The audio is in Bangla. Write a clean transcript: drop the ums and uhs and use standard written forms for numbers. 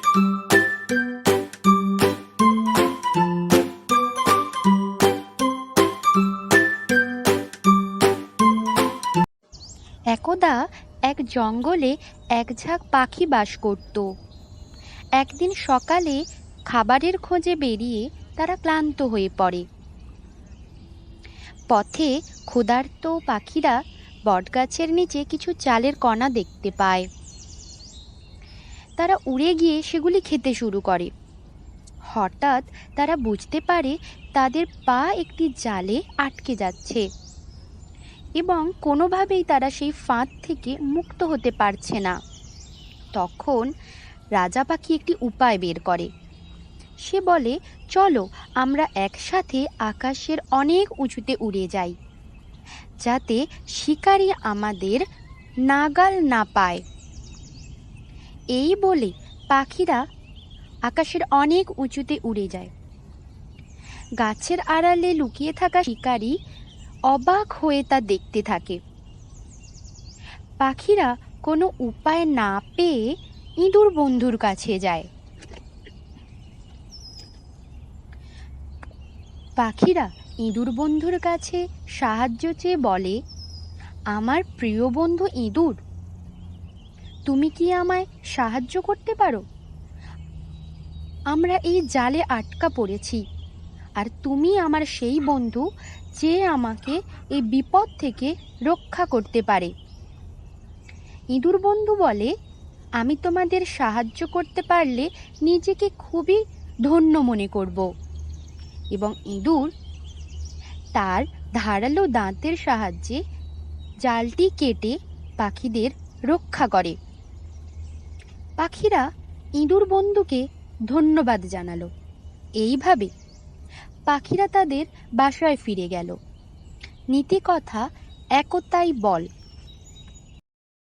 একদা এক জঙ্গলে এক ঝাঁক পাখি বাস করত। একদিন সকালে খাবারের খোঁজে বেরিয়ে তারা ক্লান্ত হয়ে পড়ে। পথে ক্ষুধার্ত পাখিরা বটগাছের নিচে কিছু চালের কণা দেখতে পায়। তারা উড়ে গিয়ে সেগুলি খেতে শুরু করে। হঠাৎ তারা বুঝতে পারে তাদের পা একটি জালে আটকে যাচ্ছে এবং কোনোভাবেই তারা সেই ফাঁদ থেকে মুক্ত হতে পারছে না। তখন রাজা পাখি একটি উপায় বের করে। সে বলে, চলো আমরা একসাথে আকাশের অনেক উঁচুতে উড়ে যাই, যাতে শিকারী আমাদের নাগাল না পায়। এই বলে পাখিরা আকাশের অনেক উঁচুতে উড়ে যায়। গাছের আড়ালে লুকিয়ে থাকা শিকারী অবাক হয়ে তা দেখতে থাকে। পাখিরা কোনো উপায় না পেয়ে ইঁদুর বন্ধুর কাছে যায়। পাখিরা ইঁদুর বন্ধুর কাছে সাহায্য চেয়ে বলে, আমার প্রিয় বন্ধু ইঁদুর, তুমি কি আমায় সাহায্য করতে পারো? আমরা এই জালে আটকা পড়েছি, আর তুমি আমার সেই বন্ধু যে আমাকে এই বিপদ থেকে রক্ষা করতে পারে। ইঁদুর বন্ধু বলে, আমি তোমাদের সাহায্য করতে পারলে নিজেকে খুবই ধন্য মনে করব। এবং ইঁদুর তার ধারালো দাঁতের সাহায্যে জালটি কেটে পাখিদের রক্ষা করে। পাখিরা ইঁদুর বন্ধুকে ধন্যবাদ জানালো। এইভাবে পাখিরা তাদের বাসায় ফিরে গেল। নীতি কথা, একতাই বল।